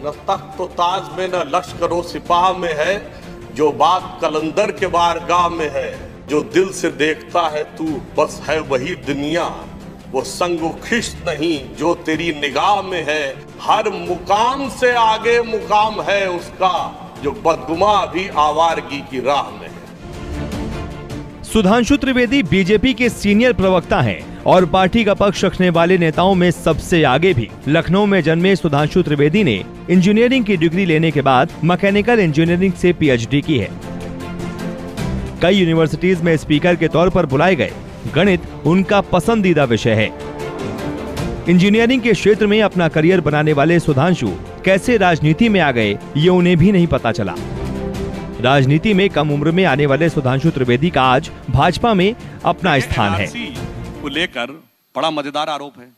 न तख्त ताज में न लश्करो सिपाह में है, जो बात कलंदर के बारगाह में है। जो दिल से देखता है तू बस है वही दुनिया, वो संग खिश्त नहीं जो तेरी निगाह में है। हर मुकाम से आगे मुकाम है उसका, जो बदगुमा भी आवारगी की राह में है। सुधांशु त्रिवेदी बीजेपी के सीनियर प्रवक्ता हैं और पार्टी का पक्ष रखने वाले नेताओं में सबसे आगे भी। लखनऊ में जन्मे सुधांशु त्रिवेदी ने इंजीनियरिंग की डिग्री लेने के बाद मैकेनिकल इंजीनियरिंग से पीएचडी की है। कई यूनिवर्सिटीज में स्पीकर के तौर पर बुलाए गए। गणित उनका पसंदीदा विषय है। इंजीनियरिंग के क्षेत्र में अपना करियर बनाने वाले सुधांशु कैसे राजनीति में आ गए, ये उन्हें भी नहीं पता चला। राजनीति में कम उम्र में आने वाले सुधांशु त्रिवेदी का आज भाजपा में अपना स्थान है। को लेकर बड़ा मजेदार आरोप है।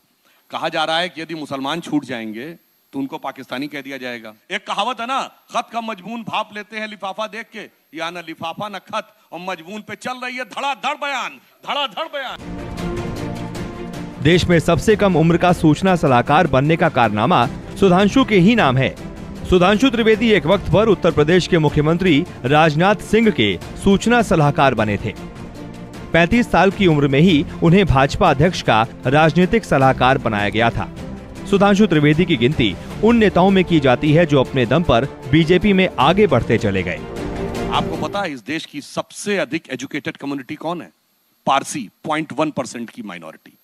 कहा जा रहा है कि यदि मुसलमान छूट जाएंगे तो उनको पाकिस्तानी कह दिया जाएगा। एक कहावत है ना, खत का मजमून भाप लेते हैं लिफाफा देख के, या न लिफाफा न खत, और मजमून पे चल रही है धड़ाधड़ बयान, धड़ाधड़ बयान। देश में सबसे कम उम्र का सूचना सलाहकार बनने का कारनामा सुधांशु के ही नाम है। सुधांशु त्रिवेदी एक वक्त पर उत्तर प्रदेश के मुख्यमंत्री राजनाथ सिंह के सूचना सलाहकार बने थे। 35 साल की उम्र में ही उन्हें भाजपा अध्यक्ष का राजनीतिक सलाहकार बनाया गया था। सुधांशु त्रिवेदी की गिनती उन नेताओं में की जाती है जो अपने दम पर बीजेपी में आगे बढ़ते चले गए। आपको पता है इस देश की सबसे अधिक एजुकेटेड कम्युनिटी कौन है? पारसी, 0.1% की माइनॉरिटी।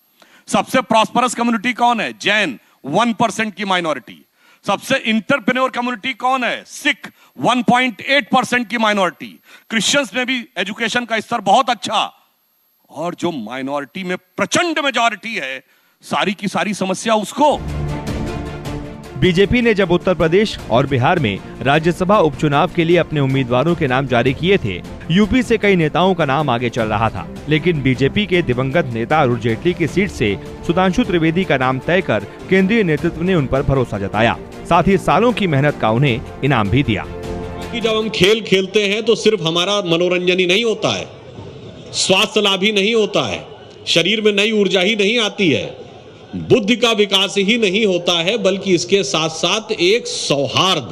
सबसे प्रॉस्परस कम्युनिटी कौन है? जैन, 1% की माइनॉरिटी। सबसे इंटरप्रेन्योर कम्युनिटी कौन है? सिख, 1.8% की माइनॉरिटी। क्रिश्चियंस में भी एजुकेशन का स्तर बहुत अच्छा, और जो माइनॉरिटी में प्रचंड मेजॉरिटी है, सारी की सारी समस्या उसको। बीजेपी ने जब उत्तर प्रदेश और बिहार में राज्यसभा उपचुनाव के लिए अपने उम्मीदवारों के नाम जारी किए थे, यूपी से कई नेताओं का नाम आगे चल रहा था, लेकिन बीजेपी के दिवंगत नेता अरुण जेटली की सीट से सुधांशु त्रिवेदी का नाम तय कर केंद्रीय नेतृत्व ने उन पर भरोसा जताया। साथ ही सालों की मेहनत का उन्हें इनाम भी दिया। जब हम खेल खेलते हैं तो सिर्फ हमारा मनोरंजन ही नहीं होता है, स्वास्थ्य लाभ ही नहीं होता है, शरीर में नई ऊर्जा ही नहीं आती है, बुद्धि का विकास ही नहीं होता है, बल्कि इसके साथ साथ एक सौहार्द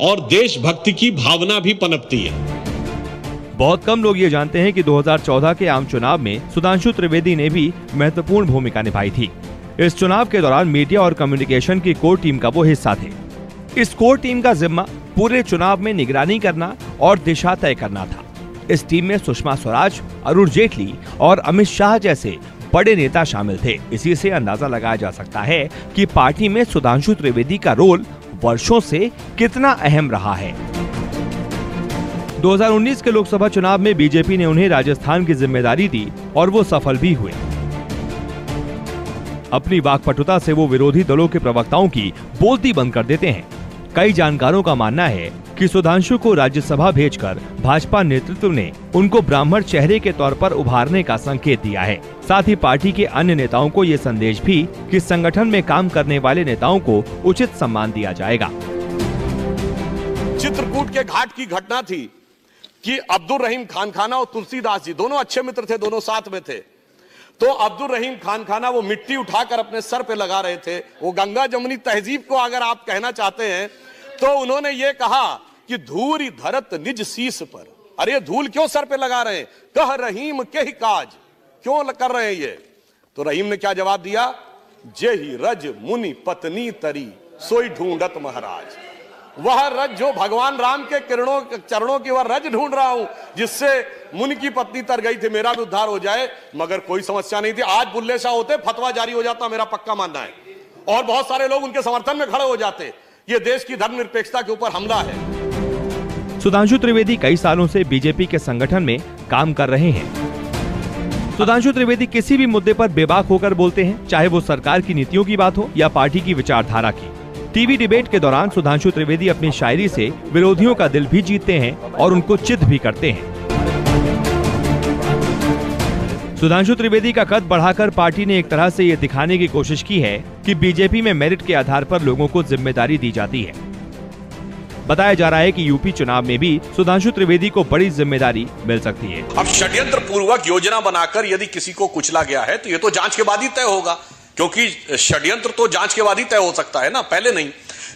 और देशभक्ति की भावना भी पनपती है। बहुत कम लोग ये जानते हैं कि 2014 के आम चुनाव में सुधांशु त्रिवेदी ने भी महत्वपूर्ण भूमिका निभाई थी। इस चुनाव के दौरान मीडिया और कम्युनिकेशन की कोर टीम का वो हिस्सा थे। इस कोर टीम का जिम्मा पूरे चुनाव में निगरानी करना और दिशा तय करना था। इस टीम में सुषमा स्वराज, अरुण जेटली और अमित शाह जैसे बड़े नेता शामिल थे। इसी से अंदाजा लगाया जा सकता है कि पार्टी में सुधांशु त्रिवेदी का रोल वर्षों से कितना अहम रहा है। 2019 के लोकसभा चुनाव में बीजेपी ने उन्हें राजस्थान की जिम्मेदारी दी और वो सफल भी हुए। अपनी वाकपटुता से वो विरोधी दलों के प्रवक्ताओं की बोलती बंद कर देते हैं। कई जानकारों का मानना है कि सुधांशु को राज्यसभा भेजकर भाजपा नेतृत्व ने उनको ब्राह्मण चेहरे के तौर पर उभारने का संकेत दिया है। साथ ही पार्टी के अन्य नेताओं को ये संदेश भी कि संगठन में काम करने वाले नेताओं को उचित सम्मान दिया जाएगा। चित्रकूट के घाट की घटना थी कि अब्दुल रहीम खान खाना और तुलसीदास जी दोनों अच्छे मित्र थे, दोनों साथ में थे। तो अब्दुल रहीम खान खाना वो मिट्टी उठाकर अपने सर पे लगा रहे थे। वो गंगा जमुनी तहजीब को अगर आप कहना चाहते हैं तो उन्होंने ये कहा कि धूरी धरत निज शीस पर। अरे धूल क्यों सर पे लगा रहे हैं? कह रहीम के ही काज, क्यों कर रहे हैं ये? तो रहीम ने क्या जवाब दिया? जेहि रज मुनि पत्नी तरी सोई ढूंढत महाराज। वह रज जो भगवान राम के चरणों की वह रज ढूंढ रहा हूं, जिससे मुनि की पत्नी तर गई थी, मेरा भी उद्धार हो जाए। मगर कोई समस्या नहीं थी। आज बुल्ले शाह होते, फतवा जारी हो जाता, मेरा पक्का मानना है, और बहुत सारे लोग उनके समर्थन में खड़े हो जाते। ये देश की धर्मनिरपेक्षता के ऊपर हमला है। सुधांशु त्रिवेदी कई सालों से बीजेपी के संगठन में काम कर रहे हैं। सुधांशु त्रिवेदी किसी भी मुद्दे पर बेबाक होकर बोलते हैं, चाहे वो सरकार की नीतियों की बात हो या पार्टी की विचारधारा की। टीवी डिबेट के दौरान सुधांशु त्रिवेदी अपनी शायरी से विरोधियों का दिल भी जीतते हैं और उनको चित भी करते हैं। सुधांशु त्रिवेदी का कद बढ़ाकर पार्टी ने एक तरह से ये दिखाने की कोशिश की है कि बीजेपी में मेरिट के आधार पर लोगों को जिम्मेदारी दी जाती है। बताया जा रहा है कि यूपी चुनाव में भी सुधांशु त्रिवेदी को बड़ी जिम्मेदारी मिल सकती है। अब षड्यंत्र पूर्वक योजना बनाकर यदि किसी को कुचला गया है तो ये तो जांच के बाद ही तय होगा, क्योंकि षड्यंत्र तो जांच के बाद ही तय हो सकता है ना, पहले नहीं।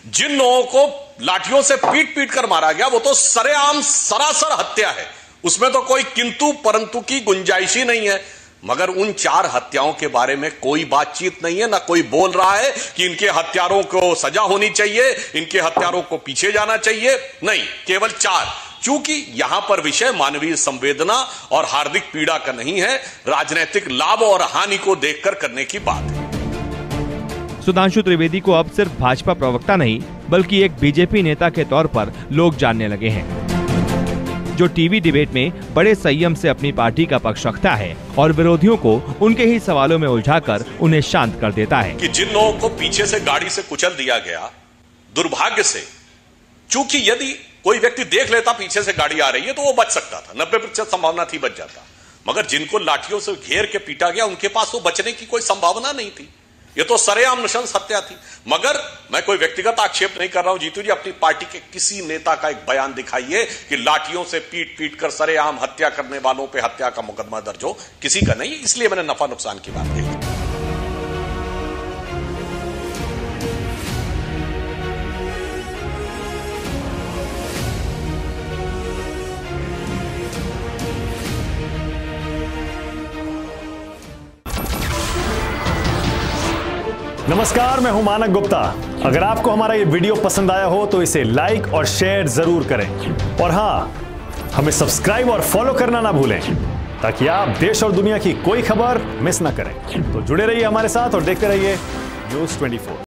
जिन लोगों को लाठियों से पीट पीट कर मारा गया वो तो सरेआम सरासर हत्या है, उसमें तो कोई किंतु परंतु की गुंजाइश ही नहीं है। मगर उन 4 हत्याओं के बारे में कोई बातचीत नहीं है, ना कोई बोल रहा है कि इनके हत्यारों को सजा होनी चाहिए, इनके हत्यारों को पीछे जाना चाहिए। नहीं, केवल 4। चूंकि यहां पर विषय मानवीय संवेदना और हार्दिक पीड़ा का नहीं है, राजनीतिक लाभ और हानि को देखकर करने की बात है। सुधांशु त्रिवेदी को अब सिर्फ भाजपा प्रवक्ता नहीं बल्कि एक बीजेपी नेता के तौर पर लोग जानने लगे हैं, जो टीवी डिबेट में बड़े संयम से अपनी पार्टी का पक्ष रखता है और विरोधियों को उनके ही सवालों में उलझाकर उन्हें शांत कर देता है। कि जिन लोगों को पीछे से गाड़ी से कुचल दिया गया, दुर्भाग्य से, चूंकि यदि कोई व्यक्ति देख लेता पीछे से गाड़ी आ रही है तो वो बच सकता था, 90% संभावना थी बच जाता। मगर जिनको लाठियों से घेर के पीटा गया उनके पास तो बचने की कोई संभावना नहीं थी। ये तो सरेआम नृशंस हत्या थी। मगर मैं कोई व्यक्तिगत आक्षेप नहीं कर रहा हूं। जीतू जी, अपनी पार्टी के किसी नेता का एक बयान दिखाइए कि लाठियों से पीट पीट कर सरेआम हत्या करने वालों पे हत्या का मुकदमा दर्ज हो। किसी का नहीं, इसलिए मैंने नफा नुकसान की बात कही। नमस्कार, मैं हूं मानक गुप्ता। अगर आपको हमारा ये वीडियो पसंद आया हो तो इसे लाइक और शेयर जरूर करें, और हां, हमें सब्सक्राइब और फॉलो करना ना भूलें ताकि आप देश और दुनिया की कोई खबर मिस ना करें। तो जुड़े रहिए हमारे साथ और देखते रहिए न्यूज़ 24।